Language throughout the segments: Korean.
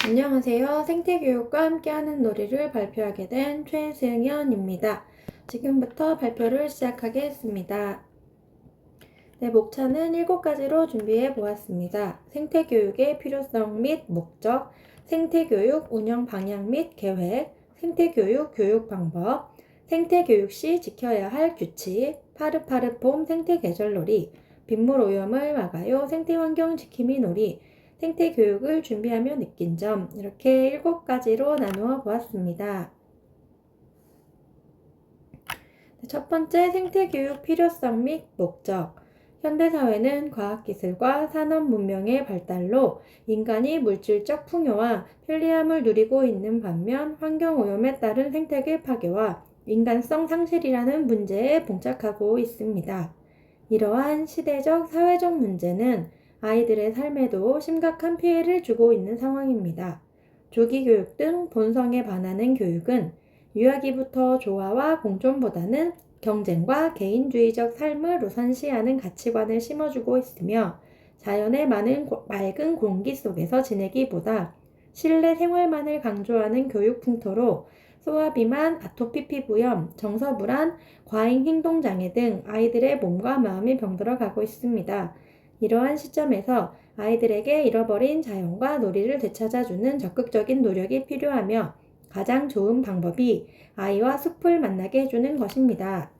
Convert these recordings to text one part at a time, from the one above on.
안녕하세요. 생태교육과 함께하는 놀이를 발표하게 된 최승연입니다. 지금부터 발표를 시작하겠습니다. 네, 목차는 7가지로 준비해 보았습니다. 생태교육의 필요성 및 목적, 생태교육 운영 방향 및 계획, 생태교육 교육 방법, 생태교육 시 지켜야 할 규칙, 파릇파릇 봄 생태계절놀이, 빗물 오염을 막아요 생태환경 지킴이 놀이, 생태교육을 준비하며 느낀 점, 이렇게 7가지로 나누어 보았습니다. 첫 번째, 생태교육 필요성 및 목적. 현대사회는 과학기술과 산업문명의 발달로 인간이 물질적 풍요와 편리함을 누리고 있는 반면 환경오염에 따른 생태계 파괴와 인간성 상실이라는 문제에 봉착하고 있습니다. 이러한 시대적, 사회적 문제는 아이들의 삶에도 심각한 피해를 주고 있는 상황입니다. 조기교육 등 본성에 반하는 교육은 유아기부터 조화와 공존보다는 경쟁과 개인주의적 삶을 우선시하는 가치관을 심어주고 있으며 자연의 맑은 공기 속에서 지내기보다 실내 생활만을 강조하는 교육 풍토로 소아비만, 아토피 피부염, 정서불안, 과잉 행동장애 등 아이들의 몸과 마음이 병들어 가고 있습니다. 이러한 시점에서 아이들에게 잃어버린 자연과 놀이를 되찾아주는 적극적인 노력이 필요하며 가장 좋은 방법이 아이와 숲을 만나게 해주는 것입니다.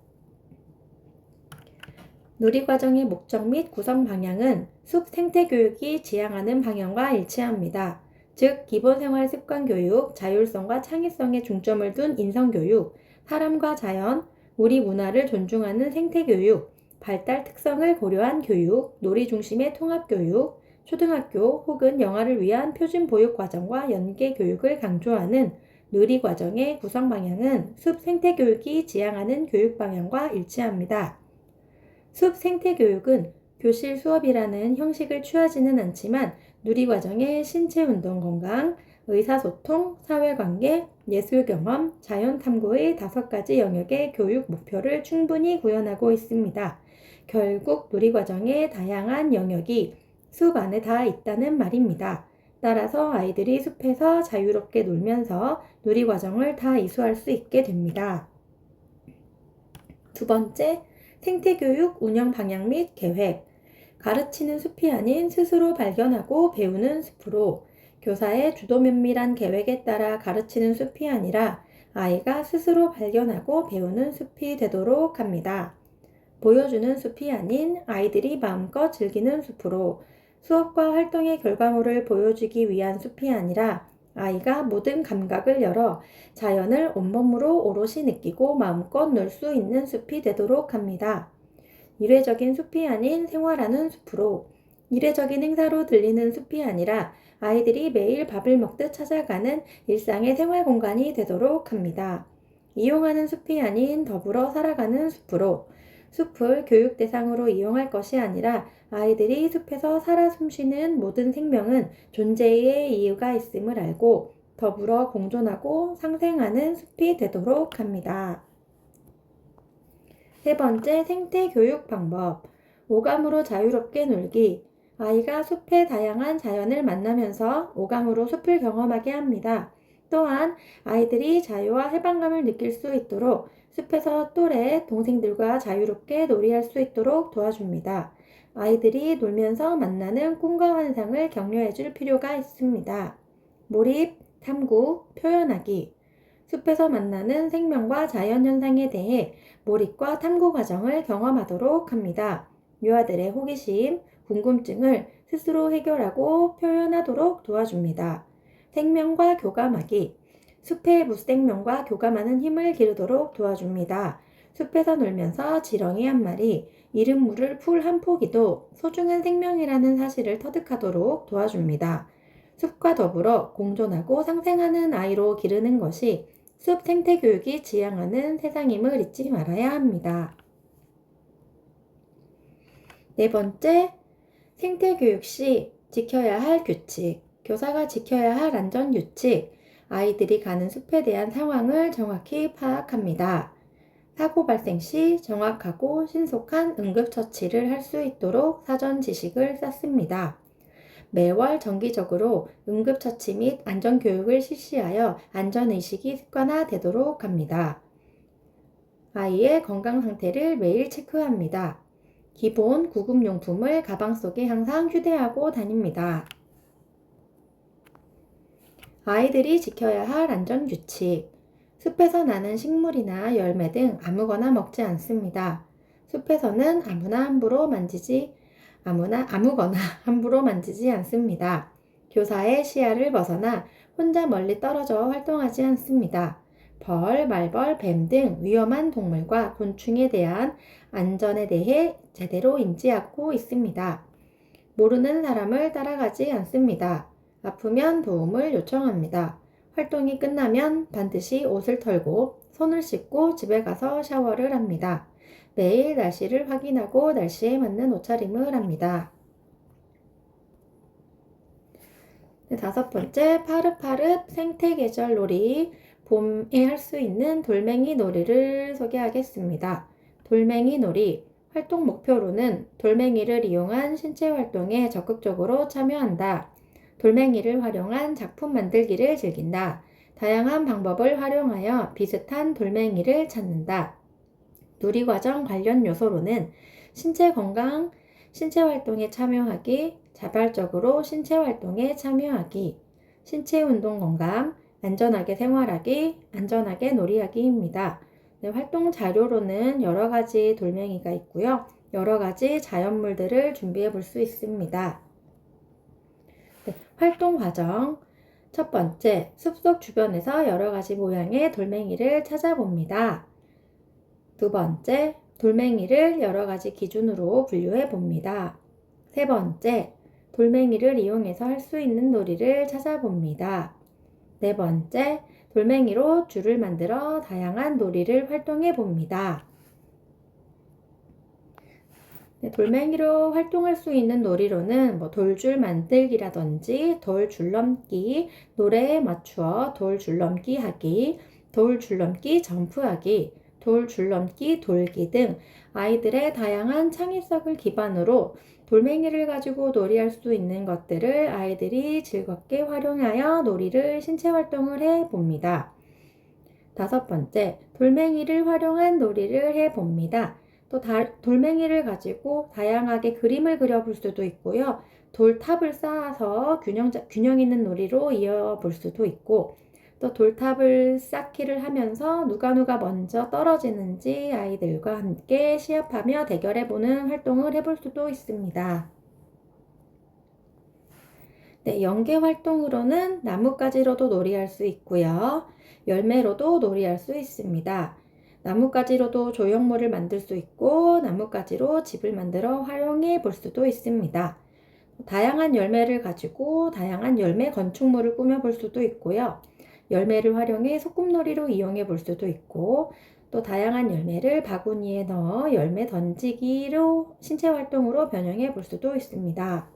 놀이과정의 목적 및 구성 방향은 숲 생태교육이 지향하는 방향과 일치합니다. 즉, 기본생활 습관교육, 자율성과 창의성에 중점을 둔 인성교육, 사람과 자연, 우리 문화를 존중하는 생태교육, 발달 특성을 고려한 교육, 놀이 중심의 통합교육, 초등학교 혹은 영아를 위한 표준보육과정과 연계교육을 강조하는 놀이과정의 구성 방향은 숲 생태교육이 지향하는 교육 방향과 일치합니다. 숲 생태교육은 교실 수업이라는 형식을 취하지는 않지만 누리과정의 신체운동 건강, 의사소통, 사회관계, 예술경험, 자연탐구의 5가지 영역의 교육 목표를 충분히 구현하고 있습니다. 결국 누리과정의 다양한 영역이 숲 안에 다 있다는 말입니다. 따라서 아이들이 숲에서 자유롭게 놀면서 누리과정을 다 이수할 수 있게 됩니다. 두 번째, 생태교육 운영 방향 및 계획. 가르치는 숲이 아닌 스스로 발견하고 배우는 숲으로 교사의 주도 면밀한 계획에 따라 가르치는 숲이 아니라 아이가 스스로 발견하고 배우는 숲이 되도록 합니다. 보여주는 숲이 아닌 아이들이 마음껏 즐기는 숲으로 수업과 활동의 결과물을 보여주기 위한 숲이 아니라 아이가 모든 감각을 열어 자연을 온몸으로 오롯이 느끼고 마음껏 놀 수 있는 숲이 되도록 합니다. 일회적인 숲이 아닌 생활하는 숲으로 일회적인 행사로 들리는 숲이 아니라 아이들이 매일 밥을 먹듯 찾아가는 일상의 생활 공간이 되도록 합니다. 이용하는 숲이 아닌 더불어 살아가는 숲으로 숲을 교육 대상으로 이용할 것이 아니라 아이들이 숲에서 살아 숨쉬는 모든 생명은 존재의 이유가 있음을 알고 더불어 공존하고 상생하는 숲이 되도록 합니다. 세 번째, 생태교육 방법. 오감으로 자유롭게 놀기. 아이가 숲의 다양한 자연을 만나면서 오감으로 숲을 경험하게 합니다. 또한 아이들이 자유와 해방감을 느낄 수 있도록 숲에서 또래 동생들과 자유롭게 놀이할 수 있도록 도와줍니다. 아이들이 놀면서 만나는 꿈과 환상을 격려해 줄 필요가 있습니다. 몰입, 탐구, 표현하기. 숲에서 만나는 생명과 자연현상에 대해 몰입과 탐구 과정을 경험하도록 합니다. 유아들의 호기심, 궁금증을 스스로 해결하고 표현하도록 도와줍니다. 생명과 교감하기. 숲의 무생명과 교감하는 힘을 기르도록 도와줍니다. 숲에서 놀면서 지렁이 한 마리, 이름 물을 풀 한 포기도 소중한 생명이라는 사실을 터득하도록 도와줍니다. 숲과 더불어 공존하고 상생하는 아이로 기르는 것이 숲 생태교육이 지향하는 세상임을 잊지 말아야 합니다. 네 번째, 생태교육 시 지켜야 할 규칙. 교사가 지켜야 할 안전규칙. 아이들이 가는 숲에 대한 상황을 정확히 파악합니다. 사고 발생 시 정확하고 신속한 응급처치를 할 수 있도록 사전 지식을 쌓습니다. 매월 정기적으로 응급처치 및 안전교육을 실시하여 안전의식이 습관화되도록 합니다. 아이의 건강 상태를 매일 체크합니다. 기본 구급용품을 가방 속에 항상 휴대하고 다닙니다. 아이들이 지켜야 할 안전규칙. 숲에서 나는 식물이나 열매 등 아무거나 먹지 않습니다. 숲에서는 아무거나 함부로 만지지 않습니다. 교사의 시야를 벗어나 혼자 멀리 떨어져 활동하지 않습니다. 벌, 말벌, 뱀 등 위험한 동물과 곤충에 대한 안전에 대해 제대로 인지하고 있습니다. 모르는 사람을 따라가지 않습니다. 아프면 도움을 요청합니다. 활동이 끝나면 반드시 옷을 털고 손을 씻고 집에 가서 샤워를 합니다. 매일 날씨를 확인하고 날씨에 맞는 옷차림을 합니다. 네, 5번째, 파릇파릇 생태계절 놀이. 봄에 할 수 있는 돌멩이 놀이를 소개하겠습니다. 돌멩이 놀이. 활동 목표로는 돌멩이를 이용한 신체 활동에 적극적으로 참여한다. 돌멩이를 활용한 작품 만들기를 즐긴다. 다양한 방법을 활용하여 비슷한 돌멩이를 찾는다. 놀이과정 관련 요소로는 신체 건강, 신체 활동에 참여하기, 자발적으로 신체 활동에 참여하기, 신체 운동 건강, 안전하게 생활하기, 안전하게 놀이하기입니다. 네, 활동 자료로는 여러 가지 돌멩이가 있고요. 여러 가지 자연물들을 준비해 볼 수 있습니다. 네, 활동 과정. 첫 번째, 숲속 주변에서 여러 가지 모양의 돌멩이를 찾아봅니다. 두 번째, 돌멩이를 여러 가지 기준으로 분류해 봅니다. 세 번째, 돌멩이를 이용해서 할 수 있는 놀이를 찾아봅니다. 네 번째, 돌멩이로 줄을 만들어 다양한 놀이를 활동해 봅니다. 네, 돌멩이로 활동할 수 있는 놀이로는 돌줄 만들기라든지 돌 줄넘기, 노래에 맞추어 돌 줄넘기 하기, 돌 줄넘기 점프하기, 돌 줄넘기 돌기 등 아이들의 다양한 창의성을 기반으로 돌멩이를 가지고 놀이할 수 있는 것들을 아이들이 즐겁게 활용하여 놀이를 신체 활동을 해 봅니다. 5번째, 돌멩이를 활용한 놀이를 해 봅니다. 또 돌멩이를 가지고 다양하게 그림을 그려볼 수도 있고요. 돌탑을 쌓아서 균형 있는 놀이로 이어볼 수도 있고, 또 돌탑을 쌓기를 하면서 누가 먼저 떨어지는지 아이들과 함께 시합하며 대결해보는 활동을 해볼 수도 있습니다. 네, 연계 활동으로는 나뭇가지로도 놀이할 수 있고요. 열매로도 놀이할 수 있습니다. 나뭇가지로도 조형물을 만들 수 있고 나뭇가지로 집을 만들어 활용해 볼 수도 있습니다. 다양한 열매를 가지고 다양한 열매 건축물을 꾸며 볼 수도 있고요. 열매를 활용해 소꿉놀이로 이용해 볼 수도 있고, 또 다양한 열매를 바구니에 넣어 열매 던지기로 신체 활동으로 변형해 볼 수도 있습니다.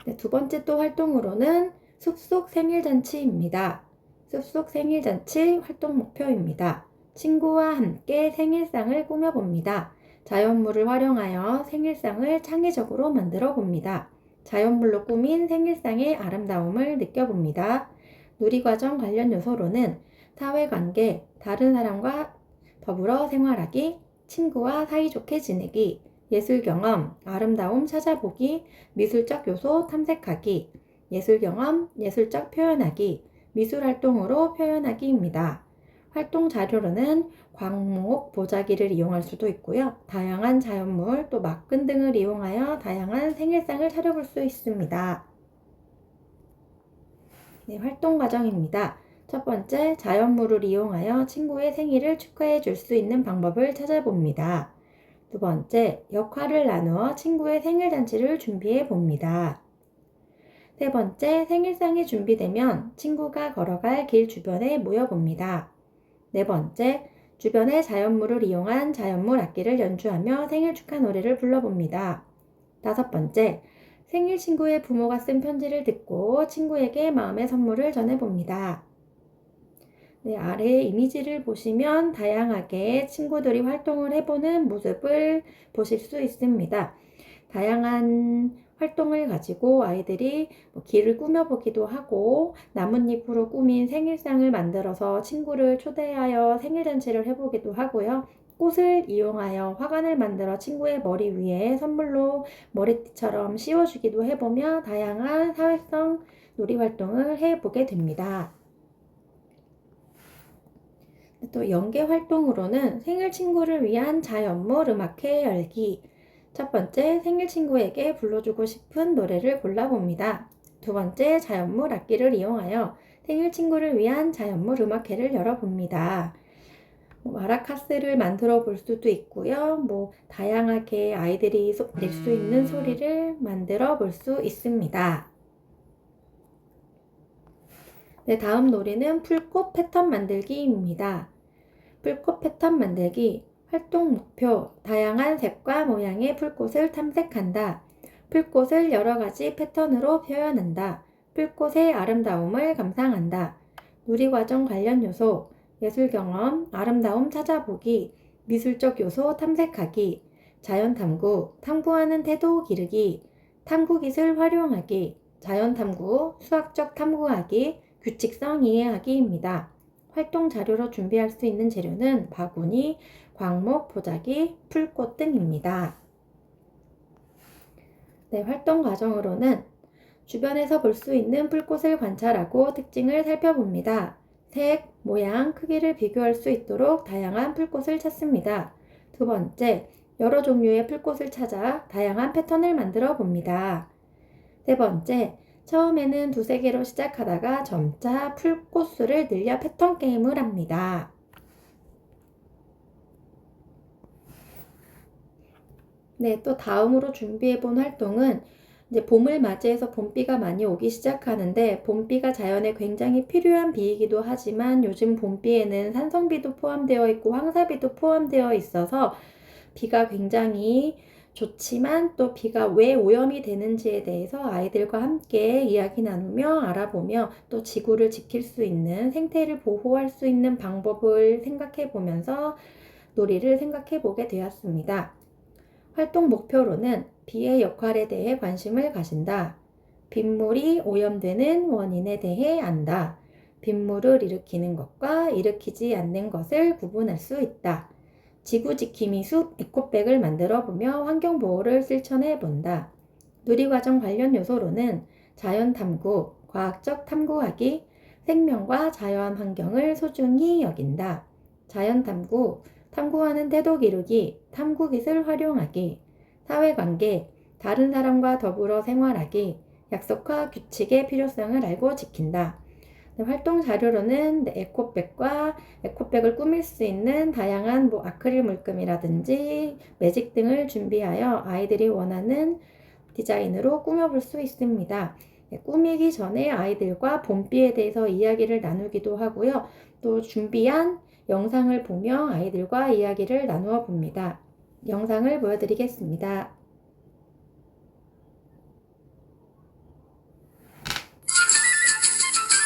네, 두 번째 또 활동으로는 숲속 생일잔치입니다. 숲속 생일잔치 활동 목표입니다. 친구와 함께 생일상을 꾸며봅니다. 자연물을 활용하여 생일상을 창의적으로 만들어 봅니다. 자연물로 꾸민 생일상의 아름다움을 느껴봅니다. 놀이과정 관련 요소로는 사회관계, 다른 사람과 더불어 생활하기, 친구와 사이좋게 지내기, 예술경험, 아름다움 찾아보기, 미술적 요소 탐색하기, 예술경험, 예술적 표현하기, 미술활동으로 표현하기입니다. 활동 자료로는 광목, 보자기를 이용할 수도 있고요. 다양한 자연물, 또 막근 등을 이용하여 다양한 생일상을 차려볼 수 있습니다. 네, 활동 과정입니다. 첫 번째, 자연물을 이용하여 친구의 생일을 축하해 줄 수 있는 방법을 찾아봅니다. 두 번째, 역할을 나누어 친구의 생일잔치를 준비해 봅니다. 세 번째, 생일상이 준비되면 친구가 걸어갈 길 주변에 모여봅니다. 네 번째, 주변의 자연물을 이용한 자연물 악기를 연주하며 생일 축하 노래를 불러봅니다. 5번째, 생일 친구의 부모가 쓴 편지를 듣고 친구에게 마음의 선물을 전해봅니다. 네, 아래 이미지를 보시면 다양하게 친구들이 활동을 해보는 모습을 보실 수 있습니다. 다양한 활동을 가지고 아이들이 길을 꾸며보기도 하고 나뭇잎으로 꾸민 생일상을 만들어서 친구를 초대하여 생일잔치를 해보기도 하고요. 꽃을 이용하여 화관을 만들어 친구의 머리 위에 선물로 머리띠처럼 씌워주기도 해보며 다양한 사회성 놀이활동을 해보게 됩니다. 또 연계 활동으로는 생일 친구를 위한 자연물 음악회 열기. 첫 번째, 생일 친구에게 불러주고 싶은 노래를 골라봅니다. 두 번째, 자연물 악기를 이용하여 생일 친구를 위한 자연물 음악회를 열어봅니다. 마라카스를 만들어 볼 수도 있고요. 다양하게 아이들이 낼 수 있는 소리를 만들어 볼 수 있습니다. 네, 다음 놀이는 풀꽃 패턴 만들기입니다. 풀꽃 패턴 만들기. 활동 목표. 다양한 색과 모양의 풀꽃을 탐색한다. 풀꽃을 여러 가지 패턴으로 표현한다. 풀꽃의 아름다움을 감상한다. 놀이과정 관련 요소. 예술 경험, 아름다움 찾아보기, 미술적 요소 탐색하기, 자연 탐구, 탐구하는 태도 기르기, 탐구 기술 활용하기, 자연 탐구, 수학적 탐구하기, 규칙성 이해하기입니다. 활동 자료로 준비할 수 있는 재료는 바구니, 광목, 보자기, 풀꽃 등입니다. 네, 활동 과정으로는 주변에서 볼 수 있는 풀꽃을 관찰하고 특징을 살펴봅니다. 색, 모양, 크기를 비교할 수 있도록 다양한 풀꽃을 찾습니다. 두 번째, 여러 종류의 풀꽃을 찾아 다양한 패턴을 만들어 봅니다. 세 번째, 처음에는 두세 개로 시작하다가 점차 풀꽃 수를 늘려 패턴 게임을 합니다. 네, 또 다음으로 준비해 본 활동은 이제 봄을 맞이해서 봄비가 많이 오기 시작하는데 봄비가 자연에 굉장히 필요한 비이기도 하지만 요즘 봄비에는 산성비도 포함되어 있고 황사비도 포함되어 있어서 비가 굉장히 좋지만 또 비가 왜 오염이 되는지에 대해서 아이들과 함께 이야기 나누며 알아보며 또 지구를 지킬 수 있는 생태를 보호할 수 있는 방법을 생각해 보면서 놀이를 생각해 보게 되었습니다. 활동 목표로는 비의 역할에 대해 관심을 가진다. 빗물이 오염되는 원인에 대해 안다. 빗물을 일으키는 것과 일으키지 않는 것을 구분할 수 있다. 지구 지킴이 숲 에코백을 만들어 보며 환경 보호를 실천해 본다. 누리과정 관련 요소로는 자연 탐구, 과학적 탐구하기, 생명과 자연 환경을 소중히 여긴다. 자연 탐구, 탐구하는 태도 기르기, 탐구 기술 활용하기, 사회관계, 다른 사람과 더불어 생활하기, 약속과 규칙의 필요성을 알고 지킨다. 활동 자료로는 에코백과 에코백을 꾸밀 수 있는 다양한 아크릴 물감이라든지 매직 등을 준비하여 아이들이 원하는 디자인으로 꾸며볼 수 있습니다. 꾸미기 전에 아이들과 봄비에 대해서 이야기를 나누기도 하고요. 또 준비한 영상을 보며 아이들과 이야기를 나누어 봅니다. 영상을 보여드리겠습니다.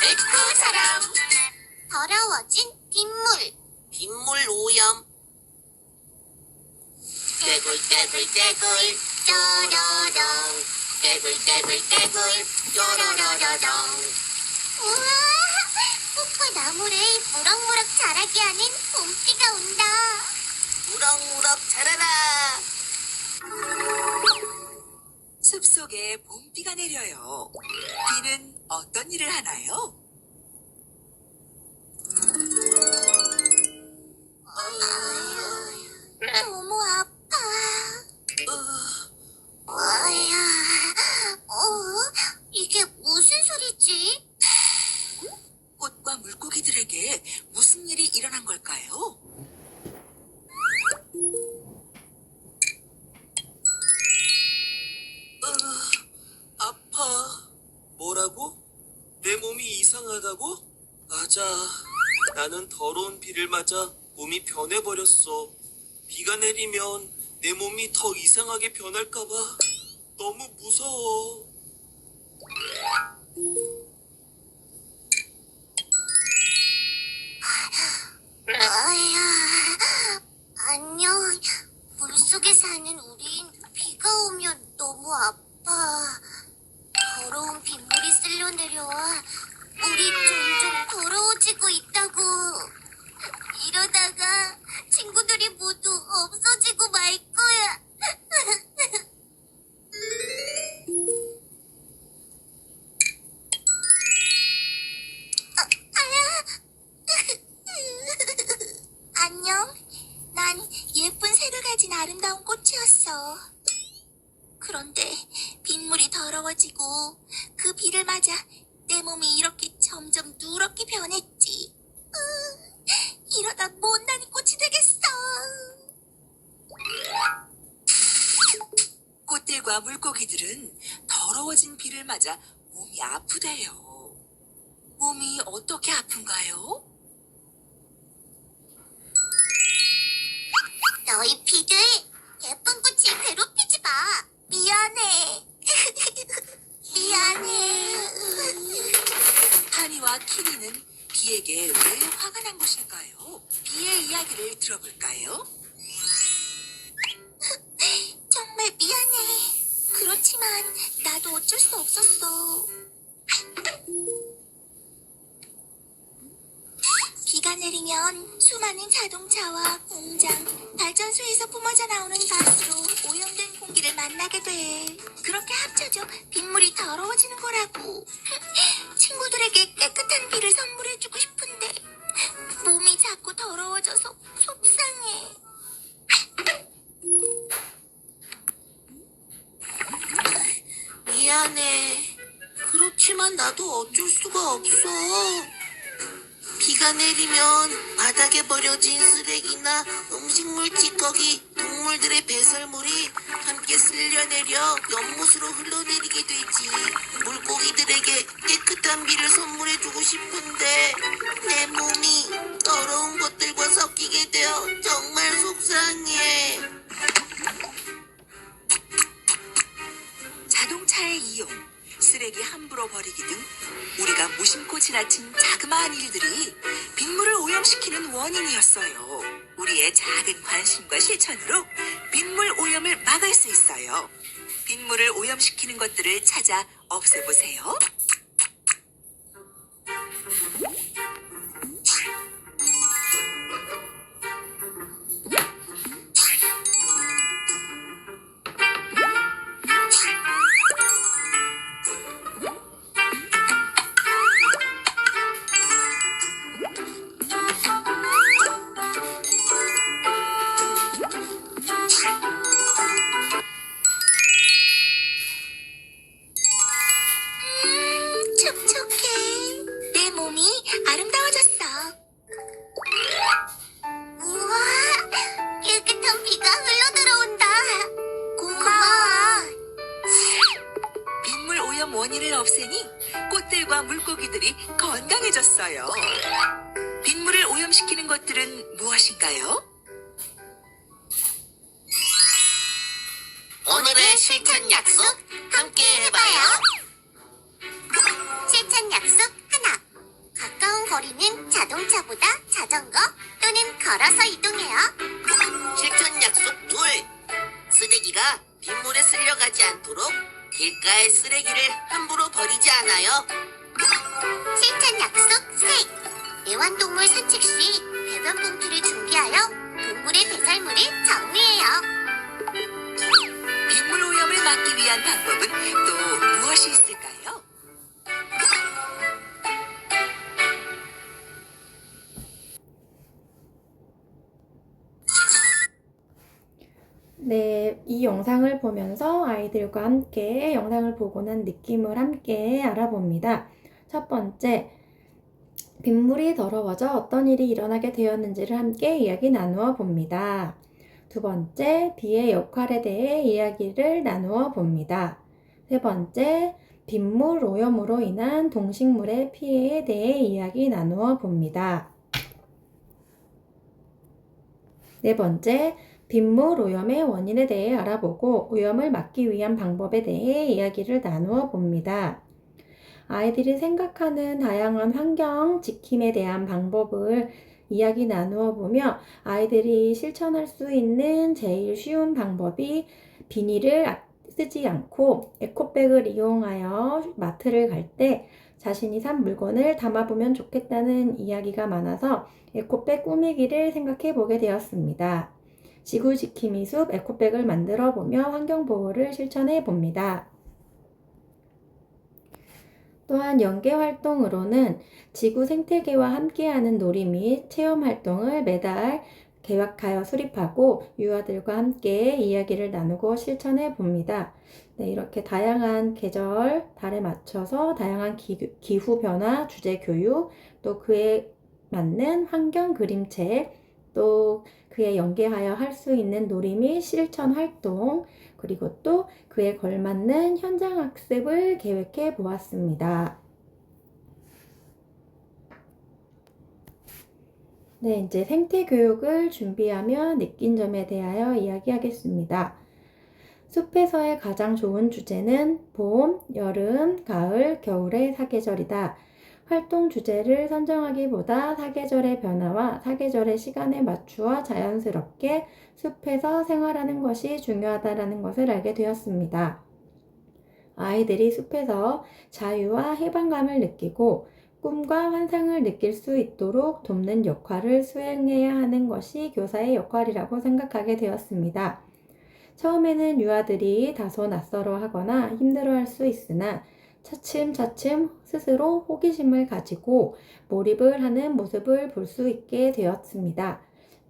에코사랑 더러워진 빗물 오염 떼굴떼굴떼굴 쪼로롱 떼굴떼굴떼굴 쪼로로로롱 우와 꽃과 나무를 무럭무럭 자라게 하는 봄비가 온다 무럭무럭 자라라 숲속에 봄비가 내려요. 비는 어떤 일을 하나요? 너무 아파 이게 무슨 소리지? 꽃과 물고기들에게 무슨 일이 일어난 걸까요? 아파. 뭐라고? 내 몸이 이상하다고? 맞아. 나는 더러운 비를 맞아 몸이 변해버렸어. 비가 내리면 내 몸이 더 이상하게 변할까봐 너무 무서워. 안녕. 물속에 사는 우린 비가 오면 더러운 빗물이 쓸려 내려와 물이 점점 더러워지고 있다고. 이러다가 친구들이 모두 없어지고 말 거야. 안녕. 난 예쁜 새를 가진 아름다운 꽃이었어. 그런데 빗물이 더러워지고 그 비를 맞아 내 몸이 이렇게 점점 누렇게 변했지. 이러다 못난이 꽃이 되겠어. 꽃들과 물고기들은 더러워진 비를 맞아 몸이 아프대요. 몸이 어떻게 아픈가요? 너희 피들 예쁜 꽃을 괴롭히지 마. 미안해. 미안해. 하니와 키리는 비에게 왜 화가 난 것일까요? 비의 이야기를 들어볼까요? 정말 미안해. 그렇지만 나도 어쩔 수 없었어. 비가 내리면 수많은 자동차와 공장, 발전소에서 뿜어져 나오는 가스로 오염된 공기를 만나게 돼. 그렇게 합쳐져 빗물이 더러워지는 거라고. 친구들에게 깨끗한 비를 선물해주고 싶은데 몸이 자꾸 더러워져서 속상해. 미안해. 그렇지만 나도 어쩔 수가 없어. 비가 내리면 바닥에 버려진 쓰레기나 음식물 찌꺼기, 동물들의 배설물이 함께 쓸려내려 연못으로 흘러내리게 되지. 물고기들에게 깨끗한 비를 선물해주고 싶은데 내 몸이 더러운 것들과 섞이게 되어 정말 속상해. 자동차의 이용, 쓰레기 함부로 버리기 등 우리가 무심코 지나친 자그마한 일들이 빗물을 오염시키는 원인이었어요. 우리의 작은 관심과 실천으로 빗물 오염을 막을 수 있어요. 빗물을 오염시키는 것들을 찾아 없애보세요. 촉촉해. 내 몸이 아름다워졌어. 우와, 깨끗한 비가 흘러들어온다. 고마워. 빗물 오염 원인을 없애니 꽃들과 물고기들이 건강해졌어요. 빗물을 오염시키는 것들은 무엇인가요? 오늘의 실천 약속 함께 해봐요. 실천 약속 하나. 가까운 거리는 자동차보다 자전거 또는 걸어서 이동해요. 실천 약속 둘. 쓰레기가 빗물에 쓸려가지 않도록 길가의 쓰레기를 함부로 버리지 않아요. 실천 약속 셋. 애완동물 산책 시 배변 봉투를 준비하여 동물의 배설물을 정리해요. 빗물 오염을 막기 위한 방법은 또 무엇이 있을까요? 네, 이 영상을 보면서 아이들과 함께 영상을 보고 난 느낌을 함께 알아봅니다. 첫 번째, 빗물이 더러워져 어떤 일이 일어나게 되었는지를 함께 이야기 나누어 봅니다. 두 번째, 비의 역할에 대해 이야기를 나누어 봅니다. 세 번째, 빗물 오염으로 인한 동식물의 피해에 대해 이야기 나누어 봅니다. 네 번째, 빗물 오염의 원인에 대해 알아보고 오염을 막기 위한 방법에 대해 이야기를 나누어 봅니다. 아이들이 생각하는 다양한 환경 지킴에 대한 방법을 이야기 나누어 보며 아이들이 실천할 수 있는 제일 쉬운 방법이 비닐을 쓰지 않고 에코백을 이용하여 마트를 갈 때 자신이 산 물건을 담아보면 좋겠다는 이야기가 많아서 에코백 꾸미기를 생각해 보게 되었습니다. 지구지킴이 숲 에코백을 만들어 보며 환경보호를 실천해 봅니다. 또한 연계 활동으로는 지구 생태계와 함께하는 놀이 및 체험 활동을 매달 계획하여 수립하고 유아들과 함께 이야기를 나누고 실천해 봅니다. 네, 이렇게 다양한 계절, 달에 맞춰서 다양한 기후 변화 주제 교육, 또 그에 맞는 환경 그림책, 또 그에 연계하여 할 수 있는 놀이 및 실천 활동, 그리고 또 그에 걸맞는 현장 학습을 계획해 보았습니다. 네, 이제 생태 교육을 준비하며 느낀 점에 대하여 이야기하겠습니다. 숲에서의 가장 좋은 주제는 봄, 여름, 가을, 겨울의 사계절이다. 활동 주제를 선정하기보다 사계절의 변화와 사계절의 시간에 맞추어 자연스럽게 숲에서 생활하는 것이 중요하다는 것을 알게 되었습니다. 아이들이 숲에서 자유와 해방감을 느끼고 꿈과 환상을 느낄 수 있도록 돕는 역할을 수행해야 하는 것이 교사의 역할이라고 생각하게 되었습니다. 처음에는 유아들이 다소 낯설어 하거나 힘들어할 수 있으나 차츰차츰 스스로 호기심을 가지고 몰입을 하는 모습을 볼 수 있게 되었습니다.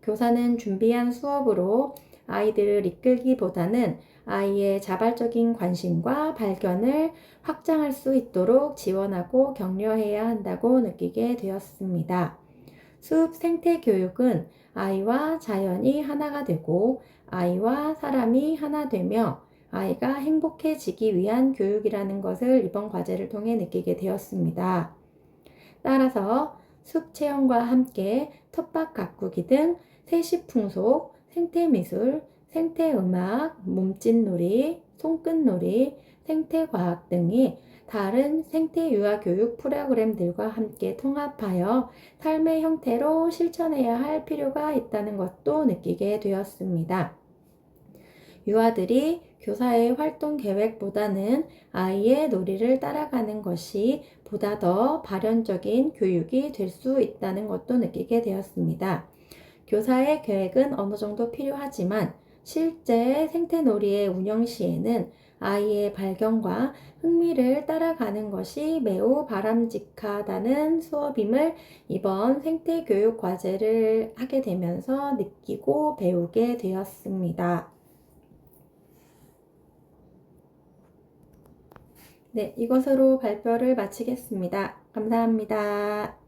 교사는 준비한 수업으로 아이들을 이끌기보다는 아이의 자발적인 관심과 발견을 확장할 수 있도록 지원하고 격려해야 한다고 느끼게 되었습니다. 숲 생태 교육은 아이와 자연이 하나가 되고 아이와 사람이 하나 되며 아이가 행복해지기 위한 교육이라는 것을 이번 과제를 통해 느끼게 되었습니다. 따라서 숲 체험과 함께 텃밭 가꾸기 등 세시풍속, 생태미술, 생태음악, 몸짓놀이, 손끝놀이, 생태과학 등이 다른 생태유아교육 프로그램들과 함께 통합하여 삶의 형태로 실천해야 할 필요가 있다는 것도 느끼게 되었습니다. 유아들이 교사의 활동 계획보다는 아이의 놀이를 따라가는 것이 보다 더 발현적인 교육이 될 수 있다는 것도 느끼게 되었습니다. 교사의 계획은 어느 정도 필요하지만 실제 생태놀이의 운영 시에는 아이의 발견과 흥미를 따라가는 것이 매우 바람직하다는 수업임을 이번 생태교육 과제를 하게 되면서 느끼고 배우게 되었습니다. 네, 이것으로 발표를 마치겠습니다. 감사합니다.